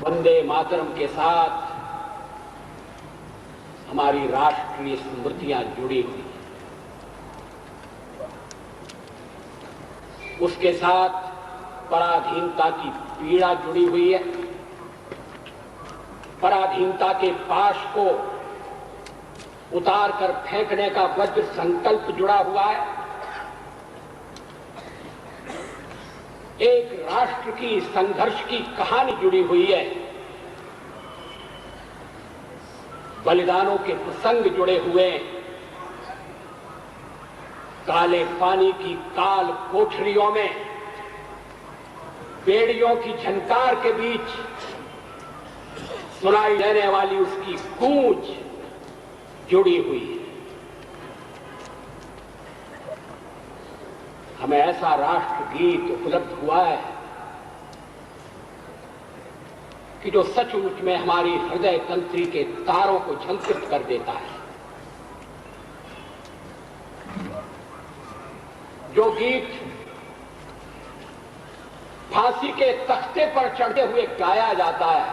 वंदे मातरम के साथ हमारी राष्ट्रीय स्मृतियां जुड़ी हुई हैं। उसके साथ पराधीनता की पीड़ा जुड़ी हुई है। पराधीनता के पाश को उतार कर फेंकने का वज्र संकल्प जुड़ा हुआ है। एक राष्ट्र की संघर्ष की कहानी जुड़ी हुई है। बलिदानों के प्रसंग जुड़े हुए हैं। काले पानी की काल कोठरियों में बेड़ियों की झनकार के बीच सुनाई देने वाली उसकी गूंज जुड़ी हुई है। हमें ऐसा राष्ट्रगीत उपलब्ध हुआ है कि जो सचमुच में हमारी हृदय तंत्री के तारों को झंकृत कर देता है। जो गीत फांसी के तख्ते पर चढ़ते हुए गाया जाता है,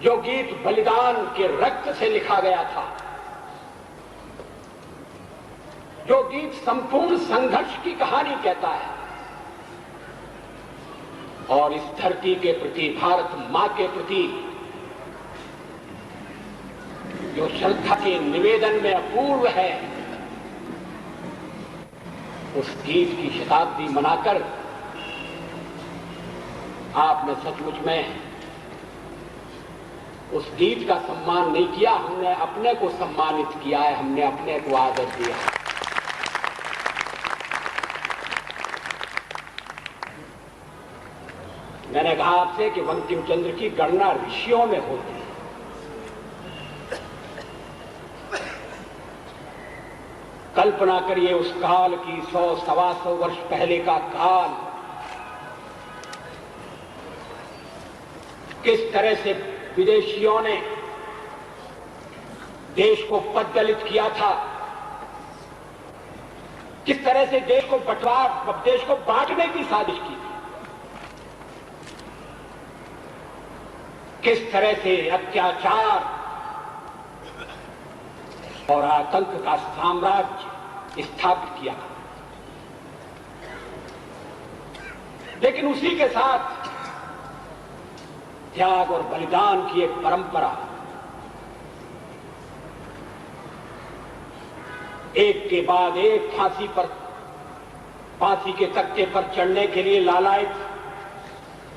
जो गीत बलिदान के रक्त से लिखा गया था, जो गीत संपूर्ण संघर्ष की कहानी कहता है और इस धरती के प्रति, भारत मां के प्रति जो श्रद्धा के निवेदन में अपूर्व है, उस गीत की शताब्दी मनाकर आपने सचमुच में उस गीत का सम्मान नहीं किया। हमने अपने को सम्मानित किया है, हमने अपने को आदर दिया है। मैंने कहा आपसे कि बंकिम चंद्र की गणना ऋषियों में होती है। कल्पना करिए उस काल की, 100-125 वर्ष पहले का काल, किस तरह से विदेशियों ने देश को पददलित किया था, किस तरह से देश को बांटने की साजिश की थी, किस तरह से अत्याचार और आतंक का साम्राज्य स्थापित किया। लेकिन उसी के साथ त्याग और बलिदान की एक परंपरा, एक के बाद एक फांसी के तख्ते पर चढ़ने के लिए लालायित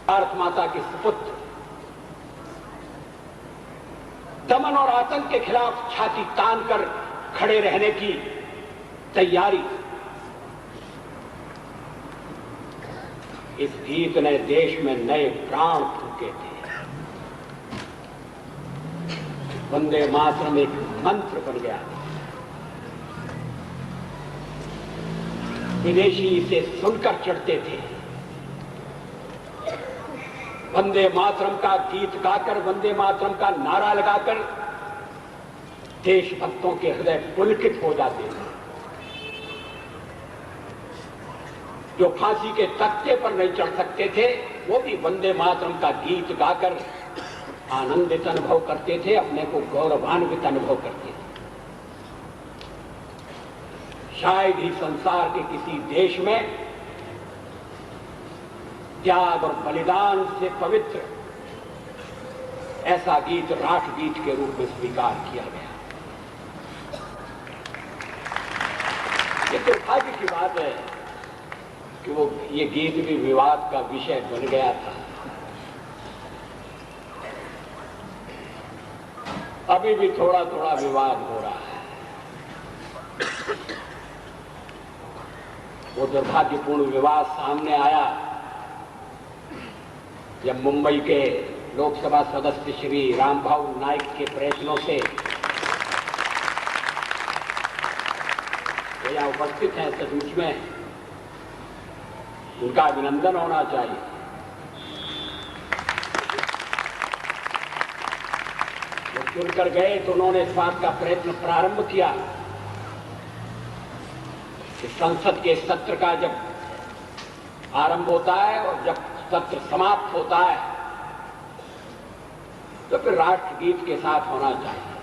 भारत माता के सुपुत्र, दमन और आतंक के खिलाफ छाती तान कर खड़े रहने की तैयारी। इस गीत ने देश में नए प्राण फूंके थे। वंदे मातरम एक मंत्र बन गया। विदेशी इसे सुनकर चढ़ते थे। वंदे मातरम का गीत गाकर, वंदे मातरम का नारा लगाकर देशभक्तों के हृदय पुलकित हो जाते थे। जो फांसी के तख्ते पर नहीं चढ़ सकते थे, वो भी वंदे मातरम का गीत गाकर आनंदित अनुभव करते थे, अपने को गौरवान्वित अनुभव करते थे। शायद ही संसार के किसी देश में त्याग और बलिदान से पवित्र ऐसा गीत राष्ट्रगीत के रूप में स्वीकार किया गया। ये दुर्भाग्य की बात है कि ये गीत भी विवाद का विषय बन गया था। अभी भी थोड़ा थोड़ा विवाद हो रहा है। वो दुर्भाग्यपूर्ण विवाद सामने आया जब मुंबई के लोकसभा सदस्य श्री रामभाऊ नाइक के प्रयत्नों से, वो यहाँ उपस्थित हैं, सचमुच में उनका अभिनंदन होना चाहिए। वो चुनकर गए तो उन्होंने इस बात का प्रयत्न प्रारंभ किया कि संसद के सत्र का जब आरंभ होता है और जब सत्र समाप्त होता है तो फिर राष्ट्रगीत के साथ होना चाहिए।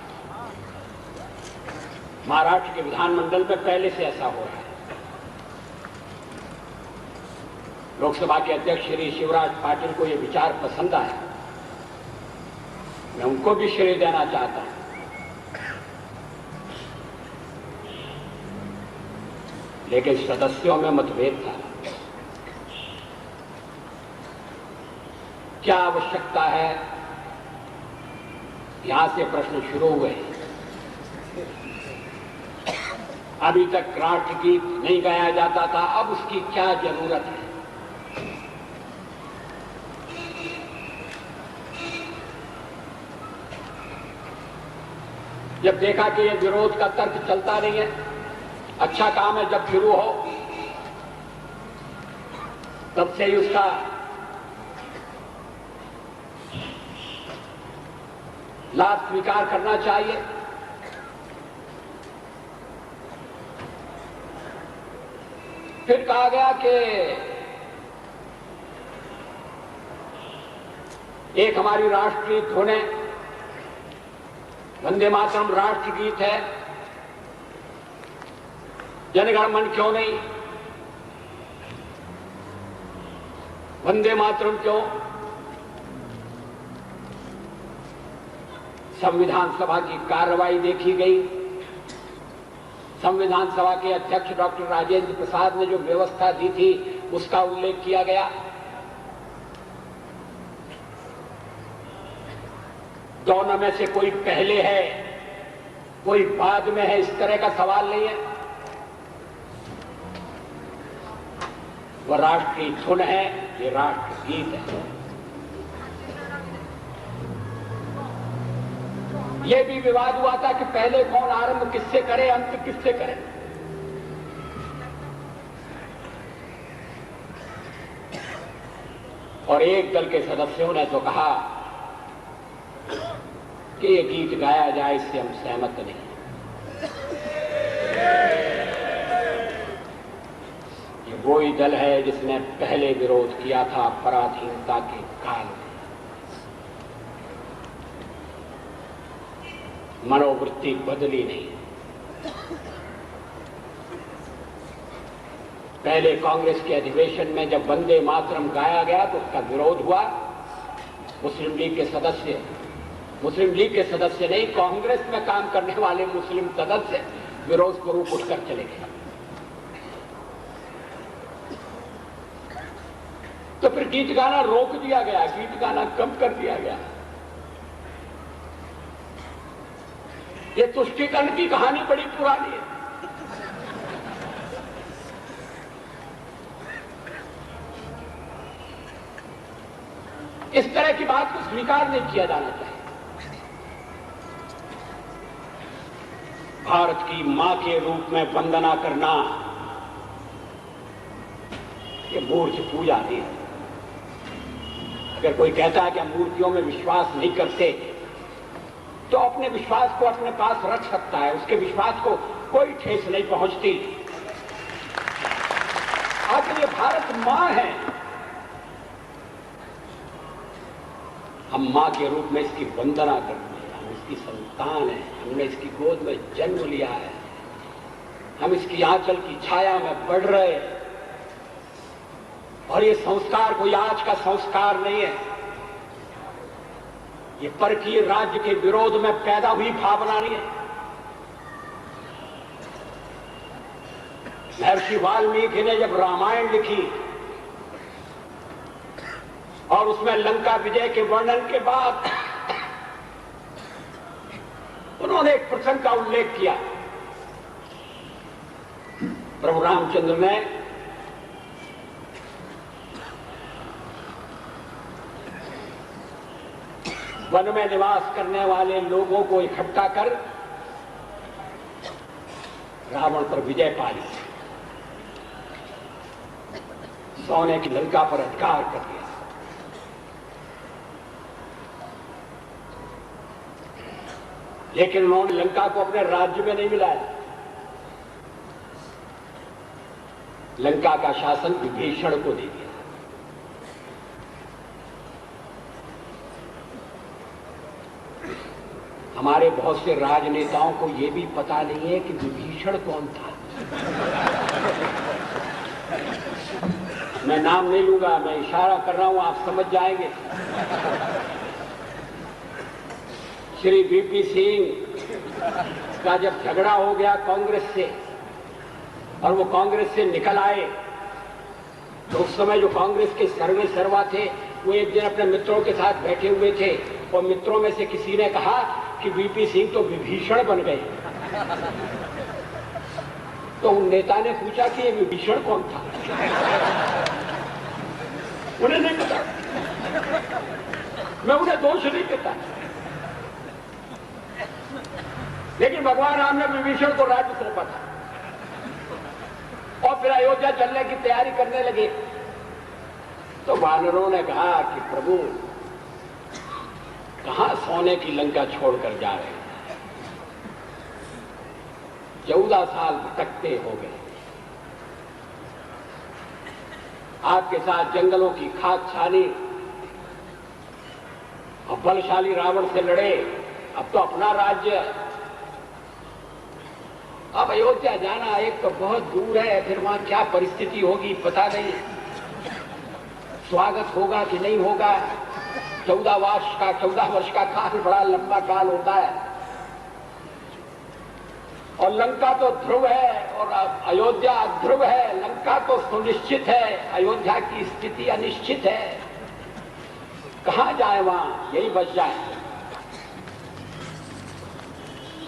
महाराष्ट्र के विधानमंडल में पहले से ऐसा हो रहा है। लोकसभा के अध्यक्ष श्री शिवराज पाटिल को यह विचार पसंद आया। मैं उनको भी श्रेय देना चाहता हूं। लेकिन सदस्यों में मतभेद था। क्या आवश्यकता है, यहां से प्रश्न शुरू हुए। अभी तक राष्ट्रगीत नहीं गाया जाता था, अब उसकी क्या जरूरत है। जब देखा कि यह विरोध का तर्क चलता नहीं है, अच्छा काम है जब शुरू हो तब से ही उसका लाभ स्वीकार करना चाहिए। फिर कहा गया कि एक हमारी राष्ट्रीय धुन है, वंदे मातरम राष्ट्रगीत है, जनगण मन क्यों नहीं, वंदे मातरम क्यों। संविधान सभा की कार्रवाई देखी गई। संविधान सभा के अध्यक्ष डॉक्टर राजेंद्र प्रसाद ने जो व्यवस्था दी थी उसका उल्लेख किया गया। दोनों में से कोई पहले है कोई बाद में है, इस तरह का सवाल नहीं है। वह राष्ट्रीय धुन है, ये राष्ट्रगीत है। यह भी विवाद हुआ था कि पहले कौन आरंभ किससे करे, अंत किससे करे। और एक दल के सदस्यों ने तो कहा कि ये गीत गाया जाए, इससे हम सहमत नहीं। ये वही दल है जिसने पहले विरोध किया था पराधीनता के काल में। मनोवृत्ति बदली नहीं। पहले कांग्रेस के अधिवेशन में जब वंदे मातरम गाया गया तो उसका विरोध हुआ। मुस्लिम लीग के सदस्य नहीं, कांग्रेस में काम करने वाले मुस्लिम सदस्य विरोध स्वरूप उठकर चले गए। तो फिर गीत गाना रोक दिया गया, गीत गाना कम कर दिया गया। ये तुष्टीकरण की कहानी बड़ी पुरानी है। इस तरह की बात को स्वीकार नहीं किया जाना चाहिए। भारत की मां के रूप में वंदना करना ये मूर्ति पूजा नहीं है। अगर कोई कहता है कि हम मूर्तियों में विश्वास नहीं करते तो अपने विश्वास को अपने पास रख सकता है, उसके विश्वास को कोई ठेस नहीं पहुंचती। आखिर ये भारत मां है, हम मां के रूप में इसकी वंदना करते हैं। हम इसकी संतान है, हमने इसकी गोद में जन्म लिया है, हम इसकी आंचल की छाया में बढ़ रहे हैं। और ये संस्कार कोई आज का संस्कार नहीं है, ये परकीय राज्य के विरोध में पैदा हुई भावना नहीं है। महर्षि वाल्मीकि ने जब रामायण लिखी और उसमें लंका विजय के वर्णन के बाद उन्होंने एक प्रसंग का उल्लेख किया। प्रभु रामचंद्र ने वन में निवास करने वाले लोगों को इकट्ठा कर रावण पर विजय पा ली, सोने की लंका पर अधिकार कर दिया। लेकिन उन्होंने लंका को अपने राज्य में नहीं मिलाया। लंका का शासन विभीषण को दे दिया। हमारे बहुत से राजनेताओं को यह भी पता नहीं है कि विभीषण कौन था। मैं नाम नहीं लूंगा, मैं इशारा कर रहा हूं, आप समझ जाएंगे। श्री वीपी सिंह का जब झगड़ा हो गया कांग्रेस से और वो कांग्रेस से निकल आए, तो उस समय जो कांग्रेस के सर्वे सर्वा थे वो एक दिन अपने मित्रों के साथ बैठे हुए थे और मित्रों में से किसी ने कहा कि वीपी सिंह तो विभीषण बन गए। तो उन नेता ने पूछा कि ये विभीषण कौन था। उन्हें नहीं पता। मैं उन्हें दोष नहीं देता, लेकिन भगवान राम ने विभीषण को राज्य सौंपा था और फिर अयोध्या चलने की तैयारी करने लगे। तो वानरों ने कहा कि प्रभु कहां सोने की लंका छोड़कर जा रहे हैं, 14 साल भटकते हो गए, आपके साथ जंगलों की खाक छानी और बलशाली रावण से लड़े, अब तो अपना राज्य, अब अयोध्या जाना एक तो बहुत दूर है, फिर वहां क्या परिस्थिति होगी पता नहीं, स्वागत होगा कि नहीं होगा। 14 वर्ष का काल बड़ा लंबा काल होता है और लंका तो ध्रुव है और अयोध्या अध्रुव है। लंका तो सुनिश्चित है, अयोध्या की स्थिति अनिश्चित है, कहां जाए वहां, यही बच जाए।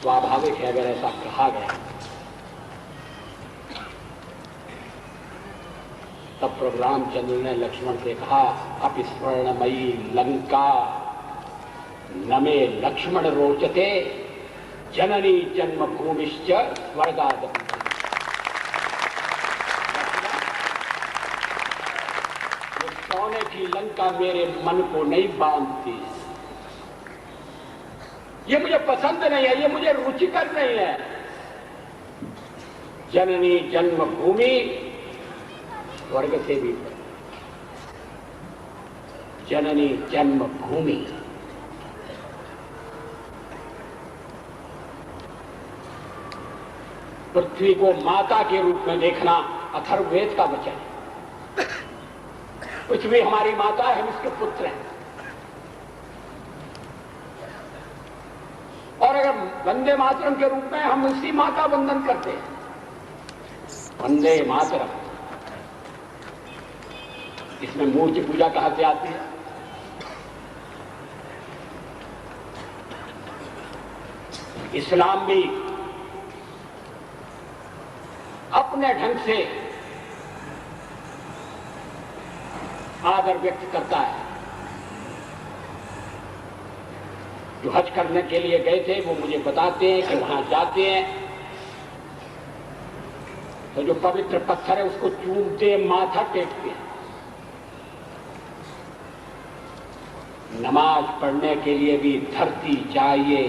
स्वाभाविक है अगर ऐसा कहा गया। तब प्रभु रामचंद्र ने लक्ष्मण से कहा, अपस्वर्णमयी लंका न मे लक्ष्मण रोचते, जननी जन्मभूमिश्च स्वर्गादपि। ये सोने की लंका मेरे मन को नहीं बांधती, ये मुझे पसंद नहीं है, ये मुझे रुचिकर नहीं है। जननी जन्मभूमि, स्वर्ग से भी जननी जन्मभूमि। पृथ्वी को माता के रूप में देखना अथर्ववेद का वचन है। पृथ्वी हमारी माता है, हम इसके पुत्र हैं। और अगर वंदे मातरम के रूप में हम उसी माँ का वंदन करते हैं, वंदे मातरम, इसमें मूर्ति पूजा कहां से आती है? इस्लाम भी अपने ढंग से आदर व्यक्त करता है। जो हज करने के लिए गए थे वो मुझे बताते हैं कि वहां जाते हैं तो जो पवित्र पत्थर है उसको चूमते हैं, माथा टेकते हैं। नमाज पढ़ने के लिए भी धरती चाहिए।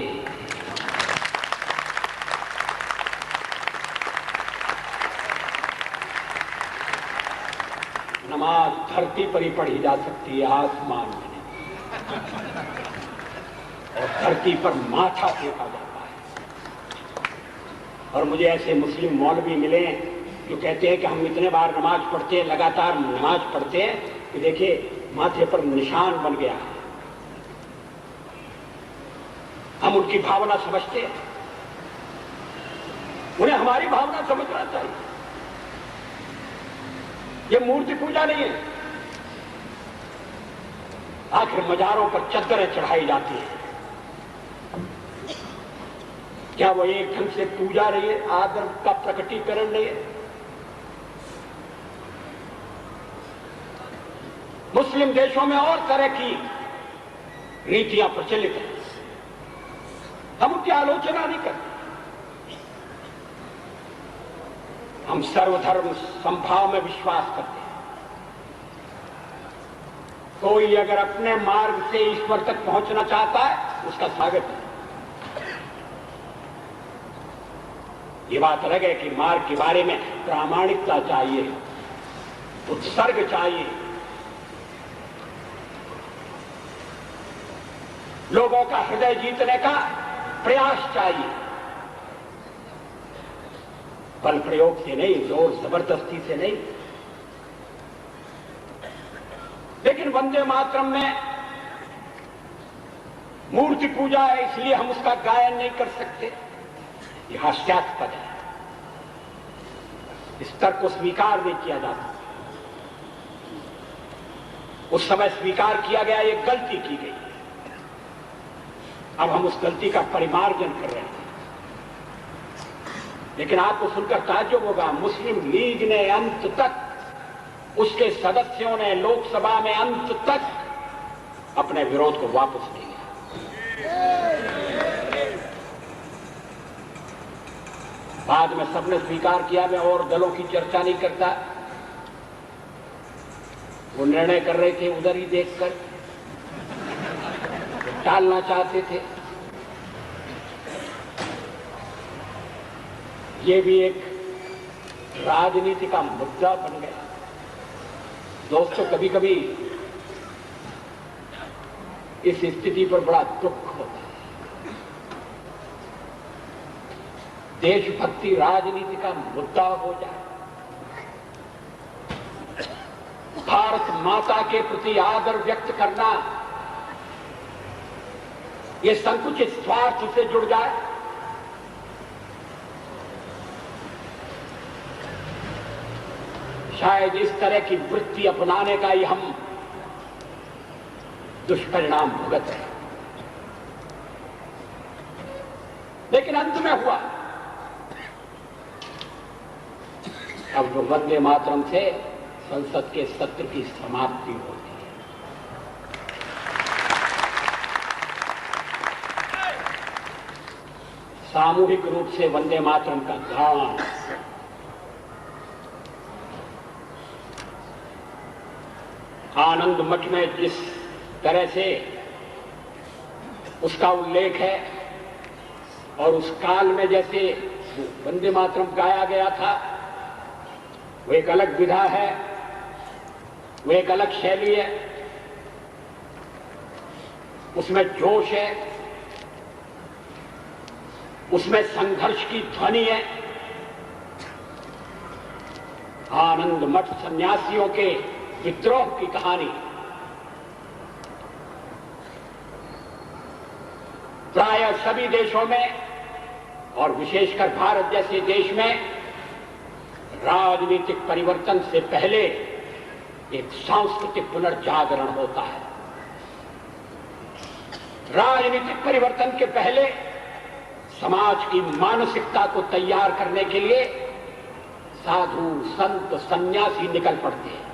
नमाज धरती पर ही पढ़ी जा सकती है, आसमान में नहीं। और धरती पर माथा टेका जाता है। और मुझे ऐसे मुस्लिम मौलवी मिले जो कहते हैं कि हम इतने बार नमाज पढ़ते हैं, लगातार नमाज पढ़ते हैं कि देखिए माथे पर निशान बन गया है। हम उनकी भावना समझते हैं, उन्हें हमारी भावना समझना चाहिए। ये मूर्ति पूजा नहीं है। आखिर मजारों पर चद्दरें चढ़ाई जाती हैं, क्या वो एक ढंग से पूजा नहीं है, आदर का प्रकटीकरण नहीं है? मुस्लिम देशों में और तरह की रीतियां प्रचलित हैं, हम उनकी आलोचना नहीं करते। हम सर्वधर्म समभाव में विश्वास करते हैं। कोई अगर अपने मार्ग से ईश्वर तक पहुंचना चाहता है उसका स्वागत है। ये बात अलग है कि मार्ग के बारे में प्रामाणिकता चाहिए, उत्सर्ग चाहिए, लोगों का हृदय जीतने का प्रयास चाहिए, बल प्रयोग से नहीं, जोर जबरदस्ती से नहीं। लेकिन वंदे मातरम में मूर्ति पूजा है, इसलिए हम उसका गायन नहीं कर सकते, यह हास्यास्पद है। इस तर्क को स्वीकार नहीं किया जा सकता। उस समय स्वीकार किया गया, एक गलती की गई, अब हम उस गलती का परिमार्जन कर रहे हैं। लेकिन आपको सुनकर ताज्जुब होगा, मुस्लिम लीग ने अंत तक, उसके सदस्यों ने लोकसभा में अंत तक अपने विरोध को वापस नहीं लिया। बाद में सबने स्वीकार किया, मैं और दलों की चर्चा नहीं करता, वो निर्णय कर रहे थे उधर ही देखकर, टालना चाहते थे। ये भी एक राजनीति का मुद्दा बन गया। दोस्तों, कभी कभी इस स्थिति पर बड़ा दुख होता है। देशभक्ति राजनीति का मुद्दा हो जाए, भारत माता के प्रति आदर व्यक्त करना ये संकुचित स्वार्थ से जुड़ जाए, शायद इस तरह की वृत्ति अपनाने का ही हम दुष्परिणाम भुगत रहे। लेकिन अंत में हुआ, अब जो वंदे मातरम से संसद के सत्र की समाप्ति होती है। सामूहिक रूप से वंदे मातरम का गान, आनंद मठ में जिस तरह से उसका उल्लेख है और उस काल में जैसे वंदे मातरम गाया गया था, वो एक अलग विधा है, वो एक अलग शैली है, उसमें जोश है, उसमें संघर्ष की ध्वनि है। आनंद मठ सन्यासियों के विद्रोह की कहानी प्राय सभी देशों में और विशेषकर भारत जैसे देश में राजनीतिक परिवर्तन से पहले एक सांस्कृतिक पुनर्जागरण होता है। राजनीतिक परिवर्तन के पहले समाज की मानसिकता को तैयार करने के लिए साधु संत सन्यासी निकल पड़ते हैं।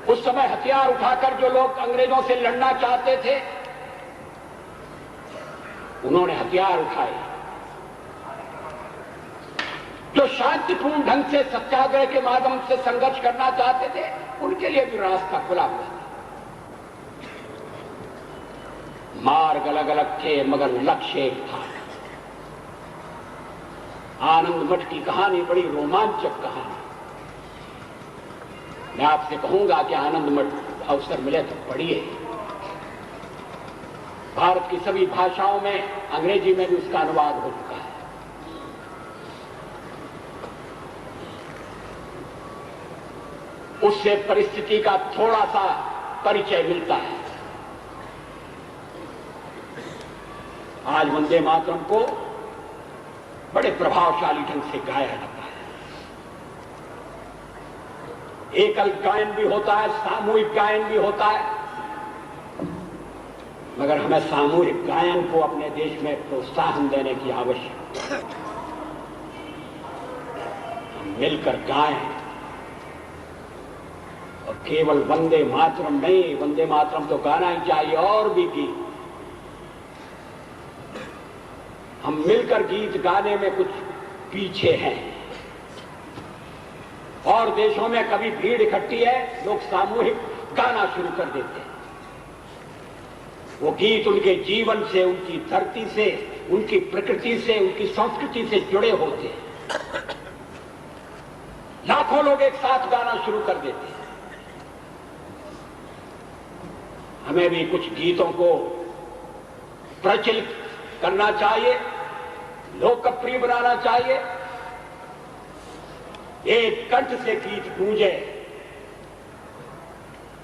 उस समय हथियार उठाकर जो लोग अंग्रेजों से लड़ना चाहते थे, उन्होंने हथियार उठाए। जो शांतिपूर्ण ढंग से सत्याग्रह के माध्यम से संघर्ष करना चाहते थे, उनके लिए भी रास्ता खुला हुआ था। मार्ग अलग अलग थे मगर लक्ष्य एक था। आनंद मठ की कहानी बड़ी रोमांचक कहानी। मैं आपसे कहूंगा कि आनंद मठ अवसर मिले तो पढ़िए। भारत की सभी भाषाओं में, अंग्रेजी में भी उसका अनुवाद हो चुका है। उससे परिस्थिति का थोड़ा सा परिचय मिलता है। आज वंदे मातरम को बड़े प्रभावशाली ढंग से गाया जाता है। एकल गायन भी होता है, सामूहिक गायन भी होता है, मगर हमें सामूहिक गायन को अपने देश में प्रोत्साहन देने की आवश्यकता है। हम मिलकर गाएं और केवल वंदे मातरम नहीं, वंदे मातरम तो गाना ही चाहिए, और भी गीत। हम मिलकर गीत गाने में कुछ पीछे हैं। और देशों में कभी भीड़ इकट्ठी है, लोग सामूहिक गाना शुरू कर देते हैं। वो गीत उनके जीवन से, उनकी धरती से, उनकी प्रकृति से, उनकी संस्कृति से जुड़े होते हैं। लाखों लोग एक साथ गाना शुरू कर देते हैं। हमें भी कुछ गीतों को प्रचलित करना चाहिए, लोकप्रिय बनाना चाहिए, एक कंठ से गीत गूंजे,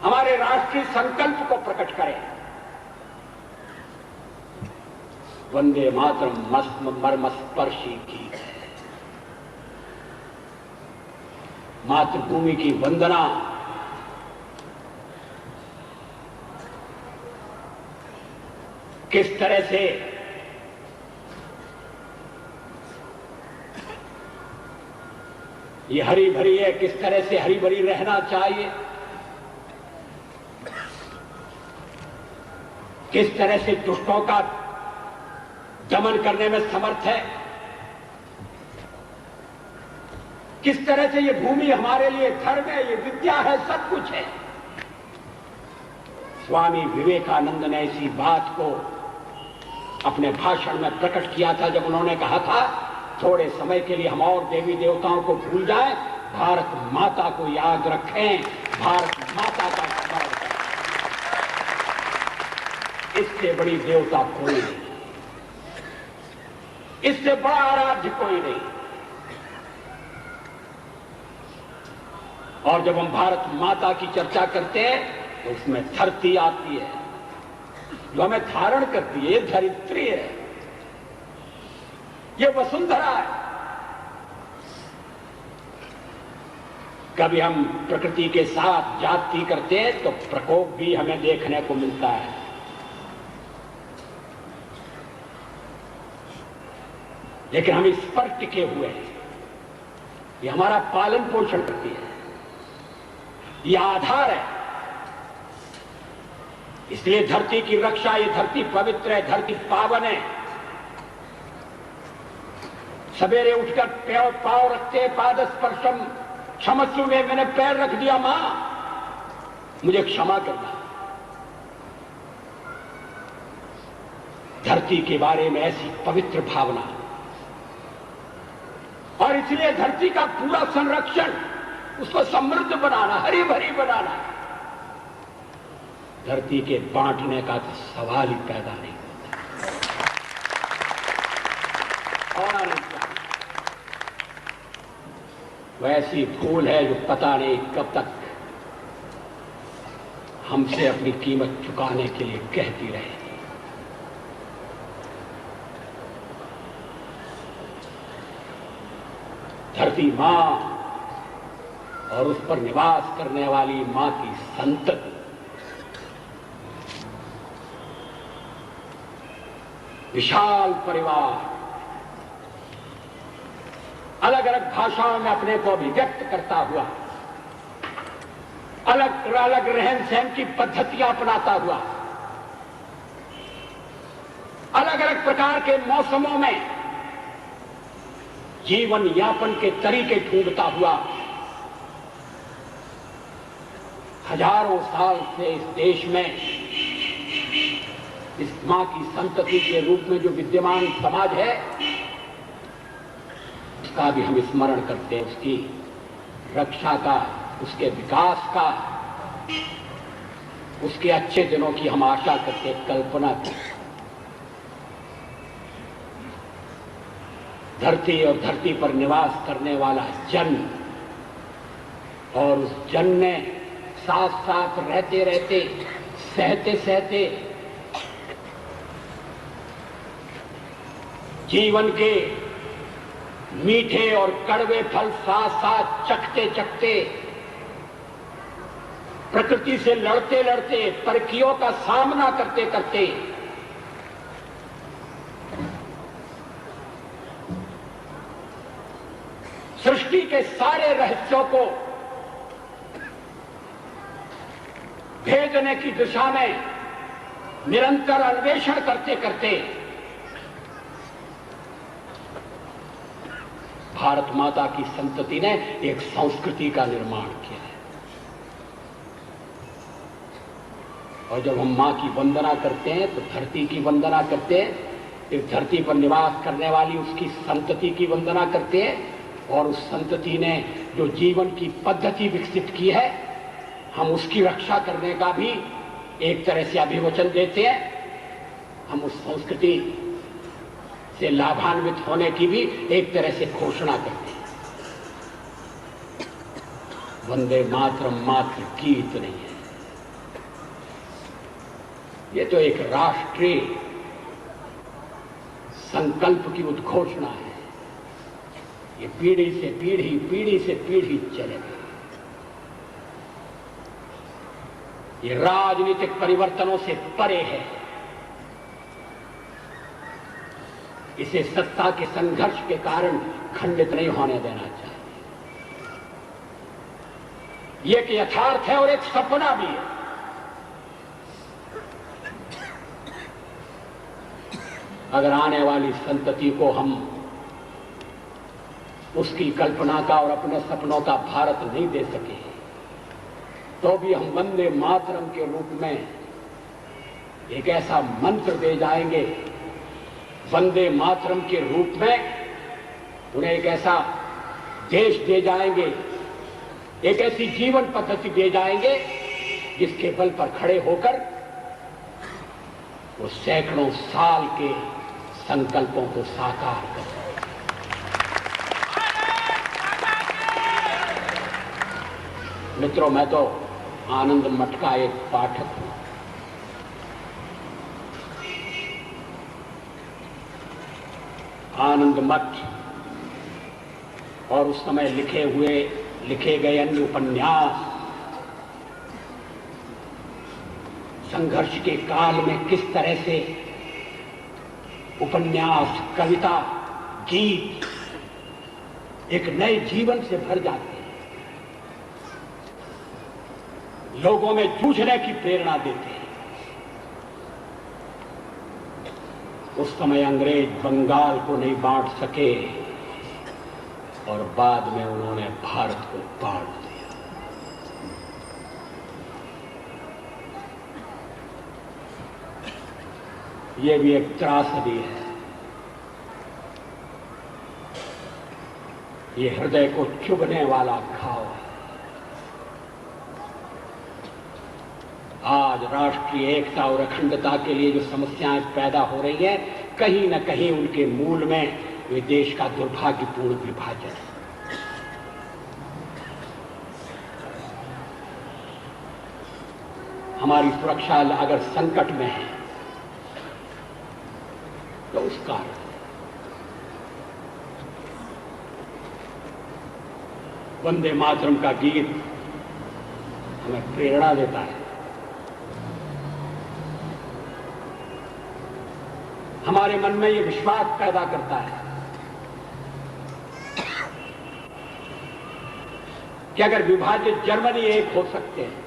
हमारे राष्ट्रीय संकल्प को प्रकट करें। वंदे मातरम मर्मस्पर्शी गीत है। मातृभूमि की वंदना किस तरह से ये हरी भरी है, किस तरह से हरी भरी रहना चाहिए, किस तरह से दुष्टों का दमन करने में समर्थ है, किस तरह से ये भूमि हमारे लिए धर्म है, ये विद्या है, सब कुछ है। स्वामी विवेकानंद ने इसी बात को अपने भाषण में प्रकट किया था जब उन्होंने कहा था, थोड़े समय के लिए हम और देवी देवताओं को भूल जाएं, भारत माता को याद रखें, भारत माता का स्मरण करें। इससे बड़ी देवता कोई नहीं, इससे बड़ा आराध्य कोई नहीं। और जब हम भारत माता की चर्चा करते हैं तो उसमें धरती आती है जो हमें धारण करती है, ये धरित्री है, ये वसुंधरा है। कभी हम प्रकृति के साथ जाति करते हैं तो प्रकोप भी हमें देखने को मिलता है। लेकिन हम इस पर टिके हुए हैं, ये हमारा पालन पोषण करती है, ये आधार है। इसलिए धरती की रक्षा, ये धरती पवित्र है, धरती पावन है। सवेरे उठकर पांव रखते, पाद स्पर्शम क्षमस्व में मैंने पैर रख दिया, मां मुझे क्षमा करना। धरती के बारे में ऐसी पवित्र भावना, और इसलिए धरती का पूरा संरक्षण, उसको समृद्ध बनाना, हरी भरी बनाना। धरती के बांटने का तो सवाल ही पैदा नहीं होता। होना नहीं चाहिए। वैसी भूल है जो पता नहीं कब तक हमसे अपनी कीमत चुकाने के लिए कहती रहेगी। धरती मां और उस पर निवास करने वाली मां की संतति, विशाल परिवार, अलग अलग भाषाओं में अपने को अभिव्यक्त करता हुआ, अलग अलग रहन सहन की पद्धतियां अपनाता हुआ, अलग अलग प्रकार के मौसमों में जीवन यापन के तरीके ढूंढता हुआ, हजारों साल से इस देश में इस मां की संतति के रूप में जो विद्यमान समाज है, उसका भी हम स्मरण करते हैं, उसकी रक्षा का, उसके विकास का, उसके अच्छे दिनों की हम आशा करते, कल्पना करते। धरती और धरती पर निवास करने वाला जन, और उस जन ने साथ साथ रहते रहते, सहते सहते जीवन के मीठे और कड़वे फल साथ साथ चखते चखते, प्रकृति से लड़ते लड़ते, परिस्थितियों का सामना करते करते सृष्टि के सारे रहस्यों को भेदने की दिशा में निरंतर अन्वेषण करते करते भारत माता की संतति ने एक संस्कृति का निर्माण किया है। और जब हम मां की वंदना करते हैं तो धरती की वंदना करते हैं, इस धरती पर निवास करने वाली उसकी संतति की वंदना करते हैं, और उस संतति ने जो जीवन की पद्धति विकसित की है, हम उसकी रक्षा करने का भी एक तरह से अभिवचन देते हैं। हम उस संस्कृति से लाभान्वित होने की भी एक तरह से घोषणा करते हैं। वंदे मातरम मात्र गीत नहीं है, ये तो एक राष्ट्रीय संकल्प की उद्घोषणा है। ये पीढ़ी से पीढ़ी चलेगा। ये राजनीतिक परिवर्तनों से परे है। इसे सत्ता के संघर्ष के कारण खंडित नहीं होने देना चाहिए। ये एक यथार्थ है और एक सपना भी है। अगर आने वाली संतति को हम उसकी कल्पना का और अपने सपनों का भारत नहीं दे सके, तो भी हम वंदे मातरम के रूप में एक ऐसा मंत्र दे जाएंगे, वंदे मातरम के रूप में उन्हें एक ऐसा देश दे जाएंगे, एक ऐसी जीवन पद्धति दे जाएंगे जिसके बल पर खड़े होकर वो सैकड़ों साल के संकल्पों को साकार कर सके। मित्रों, मैं तो आनंद मठ का एक पाठक हूं। आनंद मठ और उस समय लिखे गए अन्य उपन्यास संघर्ष के काल में किस तरह से उपन्यास, कविता, गीत एक नए जीवन से भर जाते हैं, लोगों में जूझने की प्रेरणा देते हैं। उस समय अंग्रेज बंगाल को नहीं बांट सके और बाद में उन्होंने भारत को बांट दिया। ये भी एक त्रासदी है। ये हृदय को चुभने वाला घाव है। आज राष्ट्रीय एकता और अखंडता के लिए जो समस्याएं पैदा हो रही है, कहीं न कहीं उनके मूल में वे देश का दुर्भाग्यपूर्ण विभाजन है। हमारी सुरक्षा अगर संकट में है तो उसका वंदे मातरम का गीत हमें प्रेरणा देता है। हमारे मन में ये विश्वास पैदा करता है कि अगर विभाजित जर्मनी एक हो सकते हैं,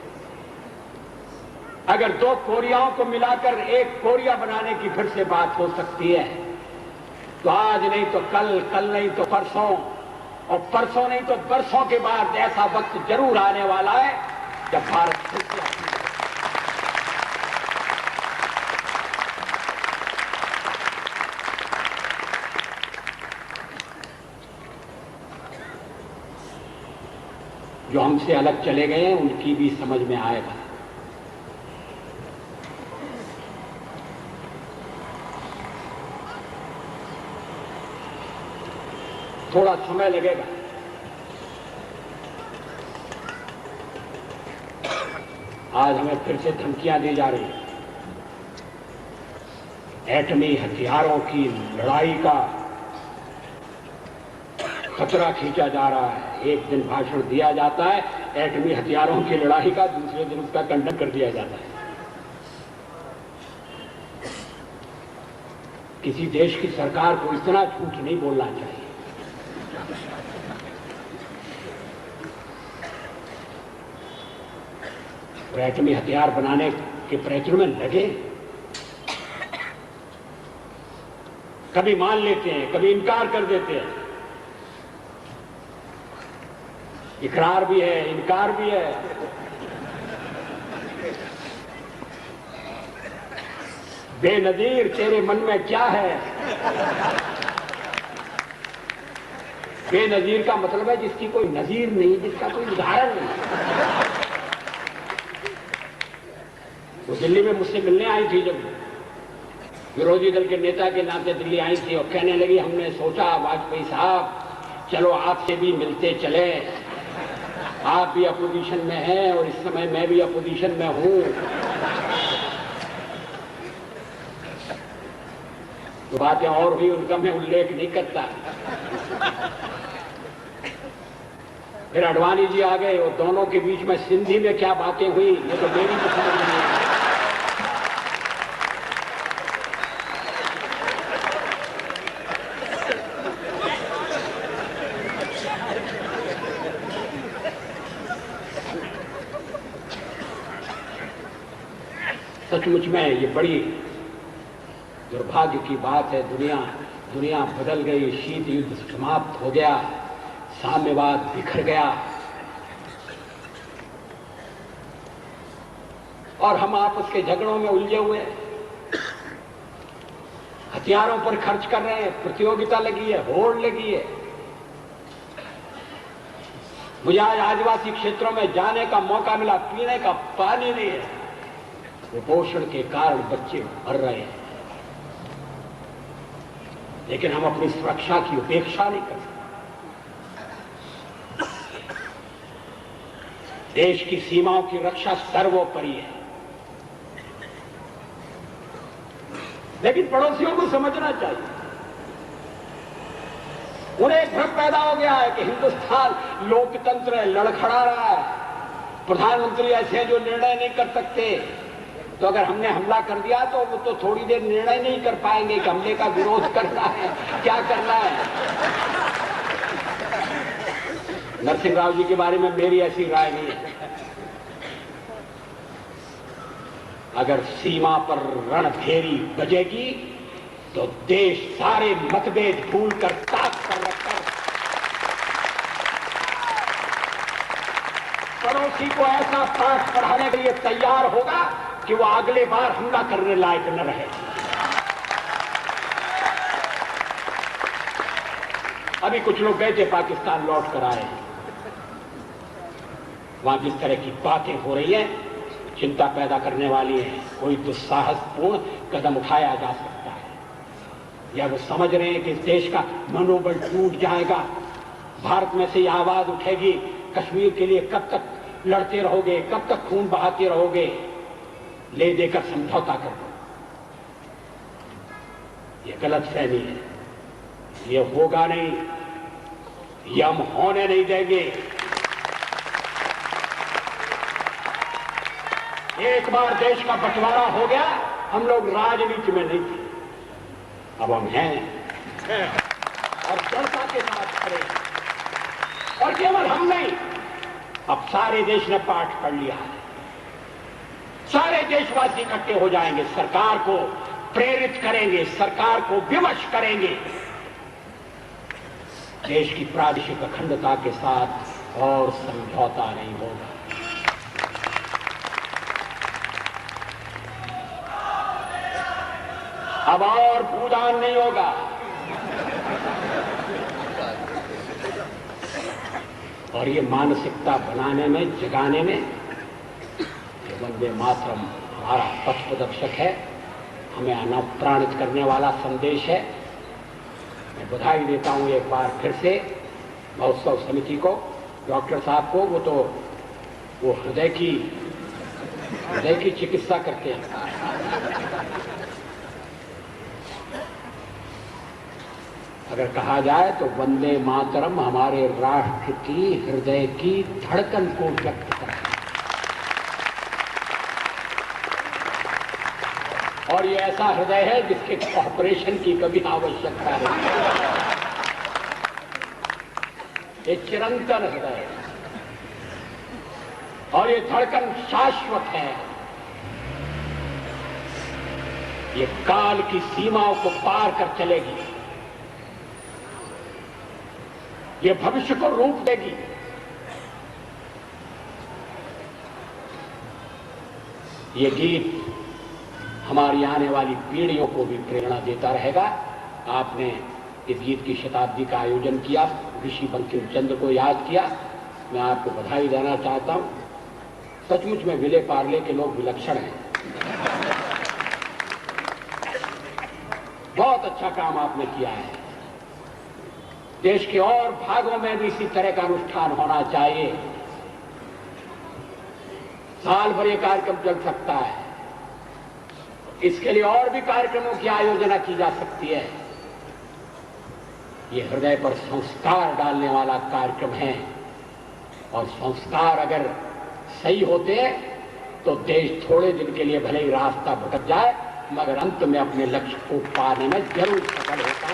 अगर दो कोरियाओं को मिलाकर एक कोरिया बनाने की फिर से बात हो सकती है, तो आज नहीं तो कल, कल नहीं तो परसों, और परसों नहीं तो बरसों के बाद ऐसा वक्त जरूर आने वाला है जब भारत फिर से जो हमसे अलग चले गए हैं उनकी भी समझ में आएगा। थोड़ा समय लगेगा। आज हमें फिर से धमकियां दी जा रही हैं। एटमी हथियारों की लड़ाई का खतरा खींचा जा रहा है। एक दिन भाषण दिया जाता है एटमी हथियारों की लड़ाई का, दूसरे दिन उसका खंडन कर दिया जाता है। किसी देश की सरकार को इतना झूठ नहीं बोलना चाहिए। और एटमी हथियार बनाने के प्रयत्न में लगे, कभी मान लेते हैं, कभी इनकार कर देते हैं। इकरार भी है, इनकार भी है। बेनजीर तेरे मन में क्या है? बेनजीर का मतलब है जिसकी कोई नजीर नहीं, जिसका कोई उदाहरण नहीं। वो दिल्ली में मुझसे मिलने आई थी जब विरोधी दल के नेता के नाते दिल्ली आई थी और कहने लगी, हमने सोचा वाजपेयी साहब चलो आपसे भी मिलते चले, आप भी अपोजिशन में हैं और इस समय मैं भी अपोजिशन में हूं। तो बातें और भी उनका मैं उल्लेख नहीं करता। फिर अडवाणी जी आ गए और दोनों के बीच में सिंधी में क्या बातें हुई ये तो मेरी भी समझ नहीं आई। सचमुच में ये बड़ी दुर्भाग्य की बात है। दुनिया बदल गई, शीत युद्ध समाप्त हो गया, साम्यवाद बिखर गया और हम आपस के झगड़ों में उलझे हुए, हथियारों पर खर्च कर रहे हैं, प्रतियोगिता लगी है, होड़ लगी है। मुझे आज आदिवासी क्षेत्रों में जाने का मौका मिला, पीने का पानी नहीं है, कुपोषण के कारण बच्चे मर रहे हैं, लेकिन हम अपनी सुरक्षा की उपेक्षा नहीं कर सकते। देश की सीमाओं की रक्षा सर्वोपरि है, लेकिन पड़ोसियों को समझना चाहिए। उन्हें एक भ्रम पैदा हो गया है कि हिंदुस्तान लोकतंत्र है, लड़खड़ा रहा है, प्रधानमंत्री ऐसे हैं जो निर्णय नहीं कर सकते, तो अगर हमने हमला कर दिया तो वो तो थोड़ी देर निर्णय नहीं कर पाएंगे कि हमले का विरोध करना है, क्या करना है। नरसिंह राव जी के बारे में मेरी ऐसी राय नहीं है। अगर सीमा पर रणभेरी बजेगी तो देश सारे मतभेद भूलकर ताक पर रखकर पड़ोसी को ऐसा पाठ पढ़ाने के लिए तैयार होगा कि वो अगले बार हमला करने लायक न रहे। अभी कुछ लोग गए थे पाकिस्तान, लौट कर आए हैं। वहां जिस तरह की बातें हो रही हैं चिंता पैदा करने वाली है। कोई दुस्साहसपूर्ण कदम उठाया जा सकता है, या वो समझ रहे हैं कि इस देश का मनोबल टूट जाएगा, भारत में से ये आवाज उठेगी, कश्मीर के लिए कब तक लड़ते रहोगे, कब तक खून बहाते रहोगे, ले देकर समझौता कर दो। ये गलत फहमी है, ये होगा नहीं, ये हम होने नहीं देंगे। एक बार देश का बंटवारा हो गया, हम लोग राजनीति में नहीं थे, अब हम हैं और दृढ़ता के साथ खड़े हैं। और केवल हम नहीं, अब सारे देश ने पाठ पढ़ लिया है। सारे देशवासी इकट्ठे हो जाएंगे, सरकार को प्रेरित करेंगे, सरकार को विवश करेंगे। देश की प्रादेशिक अखंडता के साथ और समझौता नहीं होगा। अब और भूदान नहीं होगा। और ये मानसिकता बनाने में, जगाने में वंदे मातरम हमारा पथ प्रदर्शक है, हमें अनुप्राणित करने वाला संदेश है। मैं बधाई देता हूं एक बार फिर से महोत्सव समिति को, डॉक्टर साहब को। वो हृदय की चिकित्सा करते हैं। अगर कहा जाए तो वंदे मातरम हमारे राष्ट्र की हृदय की धड़कन को व्यक्त करता है। और ये ऐसा हृदय है जिसके ऑपरेशन की कभी आवश्यकता नहीं। ये चिरंतन हृदय है और ये धड़कन शाश्वत है। ये काल की सीमाओं को पार कर चलेगी, ये भविष्य को रूप देगी। ये गीत हमारी आने वाली पीढ़ियों को भी प्रेरणा देता रहेगा। आपने इस गीत की शताब्दी का आयोजन किया, ऋषि बंकिम चंद्र को याद किया, मैं आपको बधाई देना चाहता हूं। सचमुच में विले पार्ले के लोग विलक्षण हैं। बहुत अच्छा काम आपने किया है। देश के और भागों में भी इसी तरह का अनुष्ठान होना चाहिए। साल भर ये कार्यक्रम चल सकता है। इसके लिए और भी कार्यक्रमों की आयोजना की जा सकती है। ये हृदय पर संस्कार डालने वाला कार्यक्रम है और संस्कार अगर सही होते तो देश थोड़े दिन के लिए भले ही रास्ता भटक जाए मगर अंत में अपने लक्ष्य को पाने में जरूर सफल होता है।